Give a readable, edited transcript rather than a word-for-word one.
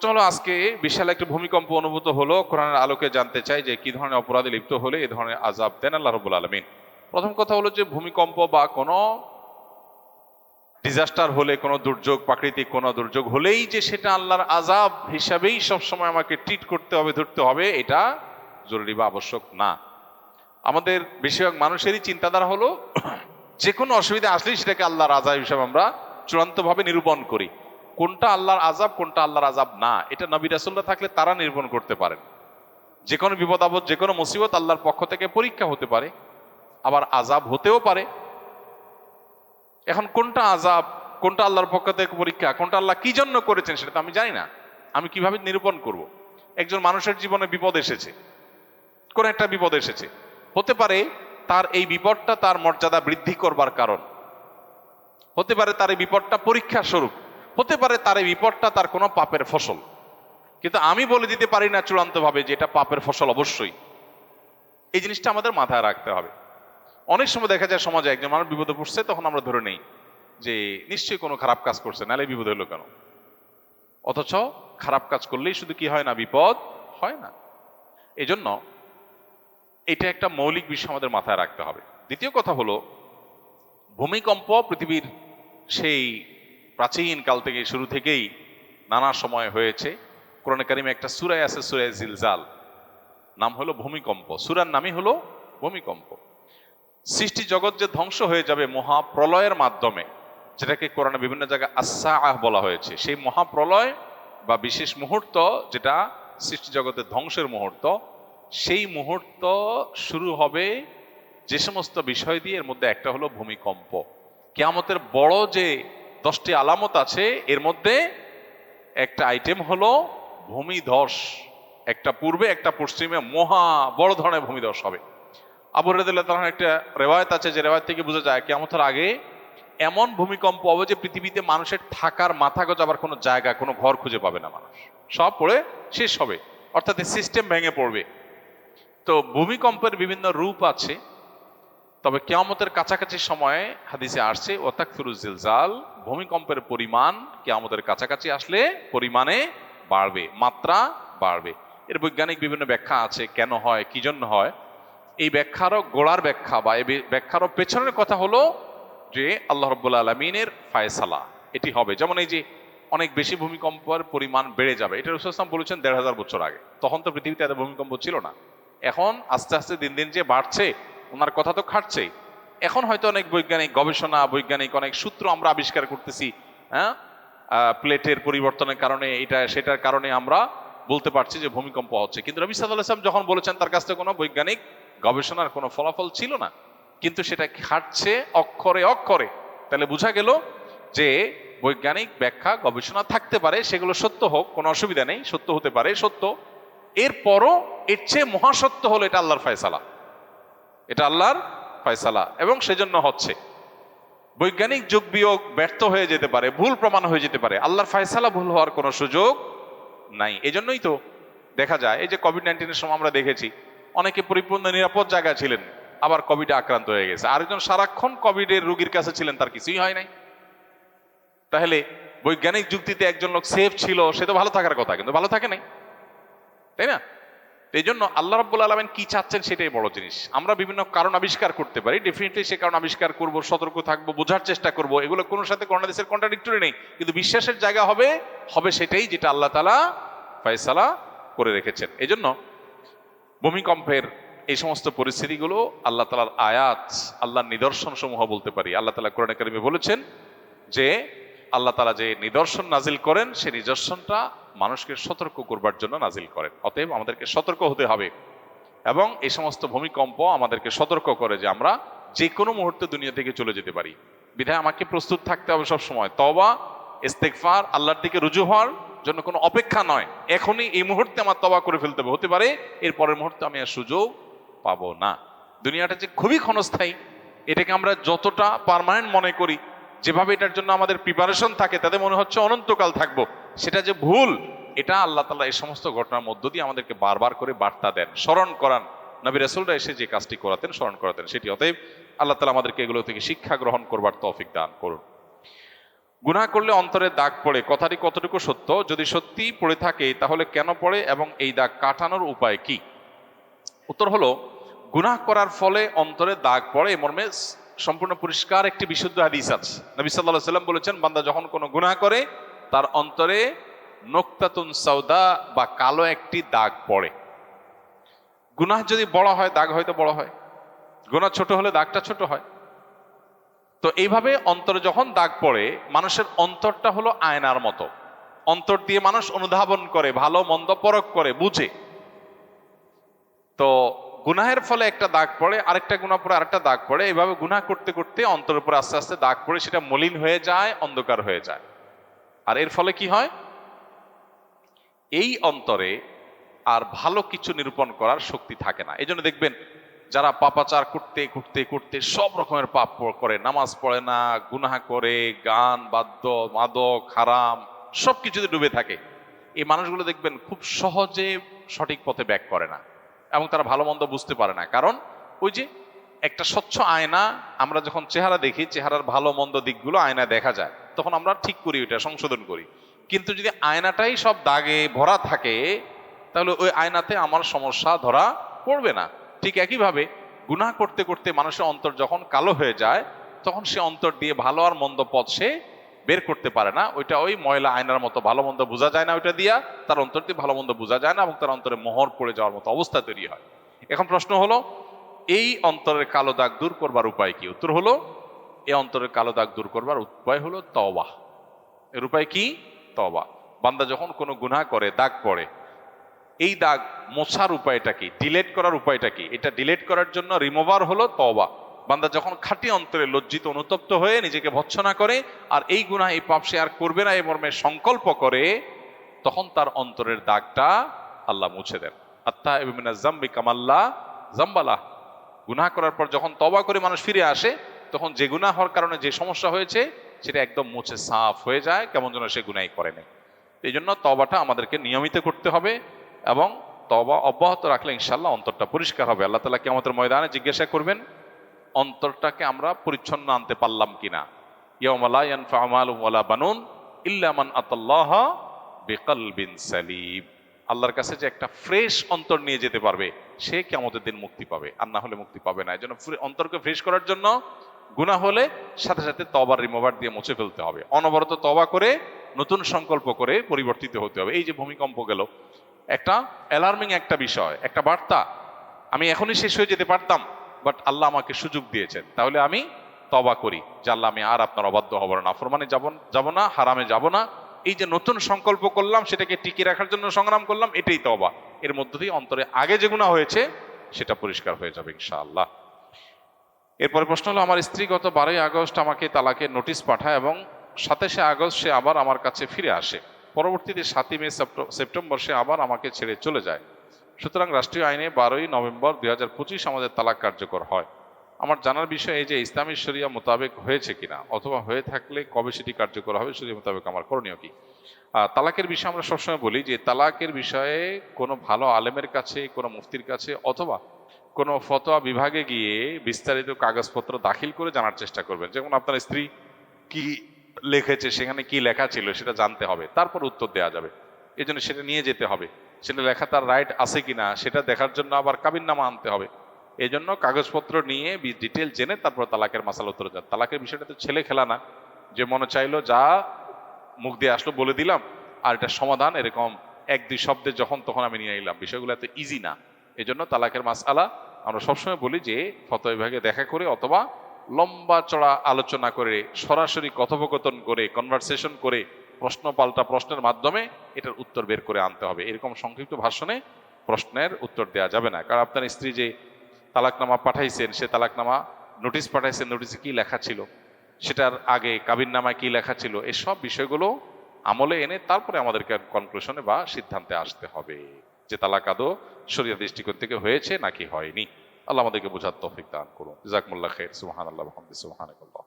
চলো আজকে বিশাল একটা ভূমিকম্প অনুভূত হলো। কোরআনের আলোকে জানতে চাই যে কি ধরনের অপরাধে লিপ্ত হলে এই ধরনের আযাব দেন আল্লাহ রাব্বুল আলামিন। প্রথম কথা হলো যে ভূমিকম্প বা কোনো ডিজাস্টার হলে, কোনো দুর্যোগ, প্রাকৃতিক কোনো দুর্যোগ হলেই যে সেটা আল্লাহর আযাব হিসাবেই সবসময় আমাকে ট্রিট করতে হবে, ধরতে হবে, এটা জরুরি বা আবশ্যক না। আমাদের বেশিরভাগ মানুষেরই চিন্তাধারা হলো যে কোনো অসুবিধা আসলেই সেটাকে আল্লাহর আযাব হিসাবে আমরা চূড়ান্তভাবে নিরূপণ করি। কোনটা আল্লাহর আযাব, কোনটা আল্লাহর আযাব না, এটা নবী রাসূলরা থাকলে তারা নিরূপণ করতে পারেন। যে কোনো বিপদ আপদ, যে কোনো মুসিবত আল্লাহর পক্ষ থেকে পরীক্ষা হতে পারে, আবার আযাব হতেও পারে। এখন কোনটা আযাব, কোনটা আল্লাহর পক্ষ থেকে পরীক্ষা, কোনটা আল্লাহ কি জন্য করেছেন সেটা তো আমি জানি না। আমি কিভাবে নিরূপণ করব? একজন মানুষের জীবনে বিপদ এসেছে, কোন একটা বিপদ এসেছে, হতে পারে তার এই বিপদটা তার মর্যাদা বৃদ্ধি করবার কারণ, হতে পারে তার এই বিপদটা পরীক্ষার স্বরূপ, হতে পারে তার এই বিপদটা তার কোনো পাপের ফসল। কিন্তু আমি বলে দিতে পারি না চূড়ান্তভাবে যে এটা পাপের ফসল অবশ্যই। এই জিনিসটা আমাদের মাথায় রাখতে হবে। অনেক সময় দেখা যায় সমাজে একজন মানুষ বিপদে পড়ছে, তখন আমরা ধরে নেই যে নিশ্চয়ই কোনো খারাপ কাজ করছে, নাহলে বিপদ হলো কেন। অথচ খারাপ কাজ করলেই শুধু কি হয় না, বিপদ হয় না। এই জন্য এটা একটা মৌলিক বিষয় আমাদের মাথায় রাখতে হবে। দ্বিতীয় কথা হলো, ভূমিকম্প পৃথিবীর সেই প্রাচীন কাল থেকে, শুরু থেকেই নানা সময় হয়েছে। কোরআনে কারিমে একটা সূরা আছে, সূরা জিলজাল, নাম হলো ভূমিকম্প। সূরার নামই হলো ভূমিকম্প। সৃষ্টি জগৎ যে ধ্বংস হয়ে যাবে মহাপ্রলয়ের মাধ্যমে, যেটাকে কোরআনে বিভিন্ন জায়গায় আস-সাআহ বলা হয়েছে, সেই মহাপ্রলয় বা বিশেষ মুহূর্ত, যেটা সৃষ্টি জগতের ধ্বংসের মুহূর্ত, সেই মুহূর্ত শুরু হবে যে সমস্ত বিষয় দিয়ে, এর মধ্যে একটা হলো ভূমিকম্প। কিয়ামতের বড় যে 10টি আলামত আছে, এর মধ্যে একটা আইটেম হলো ভূমিধস। একটা পূর্বে একটা পশ্চিমে মহা বড় ধরনের ভূমিধস হবে। আবু হুরায়রা রাদিয়াল্লাহু আনহু একটা রেওয়ায়েত আছে, যে রেওয়ায়েত থেকে বোঝা যায় কিয়ামতের আগে এমন ভূমিকম্প হবে যে পৃথিবীতে মানুষের থাকার মাথা গোঁজাবার কোনো জায়গা, কোনো ঘর খুঁজে পাবে না মানুষ, সব পড়ে শেষ হবে, অর্থাৎ সিস্টেম ভেঙে পড়বে। তো ভূমিকম্পের বিভিন্ন রূপ আছে, তবে কিয়ামতের কাছাকাছি সময়ে হাদিসে আসছে ওয়াতাকথিরুজ জিলজাল, ভূমিকম্পের পরিমাণ কিয়ামতের কাছাকাছি আসলে পরিমাণে বাড়বে, মাত্রা বাড়বে। এর বৈজ্ঞানিক বিভিন্ন ব্যাখ্যা আছে, কেন হয়, কি জন্য হয়। এই ব্যাখ্যারও গোড়ার ব্যাখ্যা বা এই ব্যাখ্যারও পেছনের কথা হলো যে আল্লাহ রাব্বুল আলামিনের ফায়সালা এটি হবে। যেমন এই যে অনেক বেশি ভূমিকম্পের পরিমাণ বেড়ে যাবে, এটা রাসূল সাল্লাল্লাহু আলাইহি ওয়াসাল্লাম বলেছেন ১৫০০ বছর আগে। তখন তো পৃথিবীতে এত ভূমিকম্প ছিল না। এখন আস্তে আস্তে দিন দিন যে বাড়ছে, ওনার কথা তো খাটছেই। এখন হয়তো অনেক বৈজ্ঞানিক গবেষণা, বৈজ্ঞানিক অনেক সূত্র আমরা আবিষ্কার করতেছি। হ্যাঁ, প্লেটের পরিবর্তনের কারণে, এটা সেটার কারণে আমরা বলতে পারছি যে ভূমিকম্প হচ্ছে। কিন্তু নবী সাল্লাল্লাহু আলাইহি ওয়াসাল্লাম যখন বলেছেন, তার কাছ থেকে কোনো বৈজ্ঞানিক গবেষণার কোনো ফলাফল ছিল না, কিন্তু সেটা খাটছে অক্ষরে অক্ষরে। তাহলে বোঝা গেল যে বৈজ্ঞানিক ব্যাখ্যা গবেষণা থাকতে পারে, সেগুলো সত্য হোক, কোনো অসুবিধা নেই, সত্য হতে পারে, সত্য। এরপরও এর চেয়ে মহাসত্য হলো এটা আল্লাহর ফয়সালা, এটা আল্লাহর ফয়সালা, এবং সেজন্য হচ্ছে। বৈজ্ঞানিক যোগ বিয়োগ ব্যর্থ হয়ে যেতে পারে, ভুল প্রমাণ হয়ে যেতে পারে, আল্লাহর ফয়সালা ভুল হওয়ার কোনো সুযোগ নাই। এজন্যই তো দেখা যায় এই যে কোভিড-19 সময় আমরা দেখেছি অনেকে পরিপূর্ণ নিরাপদ জায়গায় ছিলেন, আবার কোভিডে আক্রান্ত হয়ে গেছে। আরেকজন সারাক্ষণ কোভিডের রোগীর কাছে ছিলেন, তার কিছুই হয় নাই। তাহলে বৈজ্ঞানিক যুক্তিতে একজন লোক সেফ ছিল, সে তো ভালো থাকার কথা, কিন্তু ভালো থাকে নাই, তাই না? এই জন্য আল্লাহ রাব্বুল আলামিন কি চাচ্ছেন সেটাই বড় জিনিস। আমরা বিভিন্ন কারণ আবিষ্কার করতে পারি, ডেফিনেটলি সে কারণ আবিষ্কার করব, সতর্ক থাকবো, বোঝার চেষ্টা করব, এগুলো কোনো সাথে কোনো হাদিসের কন্ট্রাডিক্টরি নেই। কিন্তু বিশ্বাসের জায়গা হবে হবে সেটাই যেটা আল্লাহ তাআলা ফয়সালা করে রেখেছেন। এই জন্য ভূমিকম্পের এই সমস্ত পরিস্থিতিগুলো আল্লাহ তাআলার আয়াত, আল্লাহর নিদর্শন সমূহ বলতে পারি। আল্লাহ তাআলা কোরআনে কারিমে বলেছেন যে আল্লাহ তাআলা যে নিদর্শন নাজিল করেন, সেই নিদর্শনটা মানুষকে সতর্ক করবার জন্য নাজিল করেন। অতএব আমাদেরকে সতর্ক হতে হবে, এবং এই সমস্ত ভূমিকম্প আমাদেরকে সতর্ক করে যে আমরা যে কোনো মুহূর্তে দুনিয়া থেকে চলে যেতে পারি। বিধায় আমাকে প্রস্তুত থাকতে হবে সব সময়, তওবা, ইস্তেগফার, আল্লাহর দিকে রুজু হওয়ার জন্য কোনো অপেক্ষা নয়। এখনই এই মুহূর্তে আমার তওবা করে ফেলতে হবে, হতে পারে এর পরের মুহূর্তে আমি আর সুযোগ পাবো না। দুনিয়াটা যে খুবই ক্ষণস্থায়ী, এটাকে আমরা যতটা পার্মানেন্ট মনে করি, যেভাবে এটার জন্য আমাদের প্রিপারেশন থাকে, তাতে মনে হচ্ছে অনন্তকাল থাকবো, সেটা যে ভুল। এটা আল্লাহ তাআলা এই সমস্ত ঘটনার মধ্য দিয়ে আমাদেরকে বারবার করে বার্তা দেন, স্মরণ করান। নবী রাসূলরা এসে যে কাজটি করাতেন, স্মরণ করাতেন সেটি। অতএব আল্লাহ তাআলা আমাদেরকে এগুলো থেকে শিক্ষা গ্রহণ করবার তৌফিক দান করুন। গুনাহ করলে অন্তরে দাগ পড়ে, কথাটি কতটুকু সত্য? যদি সত্যি পড়ে থাকে তাহলে কেন পড়ে এবং এই দাগ কাটানোর উপায় কি? উত্তর হলো, গুনাহ করার ফলে অন্তরে দাগ পড়ে এ মর্মে সম্পূর্ণ পরিষ্কার একটি বিশুদ্ধ হাদিস আছে। নবী সাল্লাল্লাহু আলাইহি সাল্লাম বলেছেন, বান্দা যখন কোনো গুনাহ করে তার অন্তরে নোক্তাতুন সাউদা বা কালো একটি দাগ পড়ে। গুনাহ যদি বড় হয় দাগ হয়তো বড় হয়, গুনাহ ছোট হলে দাগটা ছোট হয়। তো এইভাবে অন্তরে যখন দাগ পড়ে, মানুষের অন্তরটা হলো আয়নার মতো। অন্তর দিয়ে মানুষ অনুধাবন করে, ভালো মন্দ পরখ করে, বুঝে। তো গুনাহের ফলে একটা দাগ পড়ে, আরেকটা গুনাহ পড়ে আরেকটা দাগ পড়ে, এইভাবে গুনাহ করতে করতে অন্তরের উপর আস্তে আস্তে দাগ পড়ে, সেটা মলিন হয়ে যায়, অন্ধকার হয়ে যায়। আর এর ফলে কি হয়? এই অন্তরে আর ভালো কিছু নিরূপণ করার শক্তি থাকে না। এই জন্য দেখবেন যারা পাপাচার করতে করতে করতে সব রকমের পাপ করে, নামাজ পড়ে না, গুনাহ করে, গান বাদ্য মাদক হারাম সবকিছুতে ডুবে থাকে, এই মানুষগুলো দেখবেন খুব সহজে সঠিক পথে ব্যাক করে না এবং তারা ভালো মন্দ বুঝতে পারে না। কারণ ওই যে একটা স্বচ্ছ আয়না, আমরা যখন চেহারা দেখি, চেহারার ভালো মন্দ দিকগুলো আয়নায় দেখা যায়, তখন আমরা ঠিক করি, ওইটা সংশোধন করি। কিন্তু যদি আয়নাটাই সব দাগে ভরা থাকে, তাহলে ওই আয়নাতে আমার সমস্যা ধরা পড়বে না। ঠিক একইভাবে গুনাহ করতে করতে মানুষের অন্তর যখন কালো হয়ে যায়, তখন সে অন্তর দিয়ে ভালো আর মন্দ পথ সে বের করতে পারে না। ওইটা ওই ময়লা আয়নার মতো, ভালো মন্দ বোঝা যায় না ওইটা দিয়া, তার অন্তর দিয়ে ভালো মন্দ বোঝা যায় না এবং তার অন্তরে মোহর পড়ে যাওয়ার মতো অবস্থা তৈরি হয়। এখন প্রশ্ন হলো, এই অন্তরের কালো দাগ দূর করবার উপায় কি? উত্তর হলো, এই অন্তরের কালো দাগ দূর করবার উপায় হলো তওবা। এর উপায় কি? তওবা। বান্দা যখন কোনো গুনাহ করে দাগ পড়ে, এই দাগ মোছার উপায়টা কি? ডিলেট করার উপায়টা কি? এটা ডিলেট করার জন্য রিমুভার হলো তওবা। বান্দা যখন খাঁটি অন্তরে লজ্জিত অনুতপ্ত হয়ে নিজেকে ভৎসনা করে আর এই গুনাহ এই পাপ সে আর করবে না এই মর্মে সংকল্প করে, তখন তার অন্তরের দাগটা আল্লাহ মুছে দেন। আত্তা ইবমিনা জাম্বি কামাল্লা জাম্বালা। গুনাহ করার পর যখন তওবা করে মানুষ ফিরে আসে, তখন যে গুনাহ হওয়ার কারণে যে সমস্যা হয়েছে সেটা একদম মুছে সাফ হয়ে যায়, কেমন যেন সে গুনাহই করে নাই। এই জন্য তওবাটা আমাদেরকে নিয়মিত করতে হবে এবং তওবা অব্যাহত রাখলে ইনশাআল্লাহ অন্তরটা পরিষ্কার হবে। আল্লাহ তাআলা কিয়ামতের ময়দানে জিজ্ঞাসা করবেন, অন্তরটাকে আমরা পরিচ্ছন্ন আনতে পারলাম কিনা। ইয়াউমা লা ইয়ানফাউ মালুন ওয়ালা বানুন ইল্লা মান আতাল্লাহা বিকলবিন সালিম। আল্লাহর কাছে যে একটা ফ্রেশ অন্তর নিয়ে যেতে পারবে, সে কিয়ামতের দিন মুক্তি পাবে, আর না হলে মুক্তি পাবে না। এই জন্য অন্তরকে ফ্রেশ করার জন্য গুনাহ হলে সাথে সাথে তওবার রিমুভার দিয়ে মুছে ফেলতে হবে। অনবরত তওবা করে নতুন সংকল্প করে পরিবর্তিত হতে হবে। এই যে ভূমিকম্প গেল, একটা অ্যালার্মিং একটা বিষয়, একটা বার্তা। আমি এখনই শেষ হয়ে যেতে পারতাম, বাট আল্লাহ আমাকে সুযোগ দিয়েছেন, তাহলে আমি তওবা করি যে আল্লাহ আমি আর আপনার অবাধ্য হব না, নাফরমানে যাব না, হারামে যাব না। এই যে নতুন সংকল্প করলাম, সেটাকে টিকিয়ে রাখার জন্য সংগ্রাম করলাম, এটাই তওবা। এর মধ্য দিয়ে অন্তরে আগে যে গুনাহ হয়েছে সেটা পরিষ্কার হয়ে যাবে ইনশাআল্লাহ। এরপরে প্রশ্ন হলো, আমার স্ত্রী গত 12ই আগস্ট আমাকে তালাকের নোটিশ পাঠায় এবং 27শে আগস্ট সে আবার আমার কাছে ফিরে আসে। পরবর্তীতে 7ই মে সেপ্টেম্বর সে আবার আমাকে ছেড়ে চলে যায়। সুতরাং রাষ্ট্রীয় আইনে 12ই নভেম্বর 2025 আমাদের তালাক কার্যকর হয়। আমার জানার বিষয় এই যে ইসলামী শরিয়া মোতাবেক হয়েছে কিনা, অথবা হয়ে থাকলে কবে সেটি কার্যকর হবে, শরিয়া মোতাবেক আমার করণীয় কি? তালাকের বিষয়ে আমরা সবসময় বলি যে তালাকের বিষয়ে কোনো ভালো আলেমের কাছে, কোনো মুফতির কাছে অথবা কোনো ফতোয়া বিভাগে গিয়ে বিস্তারিত কাগজপত্র দাখিল করে জানার চেষ্টা করবেন। যেমন আপনার স্ত্রী কি লিখেছে, সেখানে কি লেখা ছিল সেটা জানতে হবে, তারপর উত্তর দেওয়া যাবে। এই জন্য সেটা নিয়ে যেতে হবে, সেটা লেখা তার রাইট আছে কিনা সেটা দেখার জন্য আবার কাবিননামা আনতে হবে। এই জন্য কাগজপত্র নিয়ে ডিটেল জেনে তারপর তালাকের মাসালা উত্তর দেন। তালাকের বিষয়টা তো ছেলে খেলা না, যে মনে চাইলো যা মুখ দিয়ে আসলো বলে দিলাম আর এটা সমাধান এরকম 1-2 শব্দে যখন তখন আমি নিয়ে এলাম। বিষয়গুলো এত ইজি না। এই জন্য তালাকের মাসআলা আমরা সবসময় বলি যে ফতোয়া বিভাগে দেখা করে অথবা লম্বা চড়া আলোচনা করে, সরাসরি কথোপকথন করে, কনভারসেশন করে, প্রশ্ন পাল্টা প্রশ্নের মাধ্যমে এটার উত্তর বের করে আনতে হবে। এরকম সংক্ষিপ্ত ভাষণে প্রশ্নের উত্তর দেওয়া যাবে না। কারণ আপনার স্ত্রী যে তালাকনামা পাঠাইছেন, সে তালাকনামা নোটিশ পাঠাইছেন, নোটিশে কি লেখা ছিল, সেটার আগে কাবিননামায় কি লেখা ছিল, এসব বিষয়গুলো আমলে এনে তারপরে আমাদেরকে কনক্লুশনে বা সিদ্ধান্তে আসতে হবে যে তালাক আদৌ শরিয়া দৃষ্টিকোণ থেকে হয়েছে নাকি হয়নি। আল্লাহ আমাদেরকে বোঝার তৌফিক দান করুন। জাযাকুমুল্লাহ খাইর। সুবহানাল্লাহ ওয়া বিহামদিহি সুবহানাকাল্লাহ।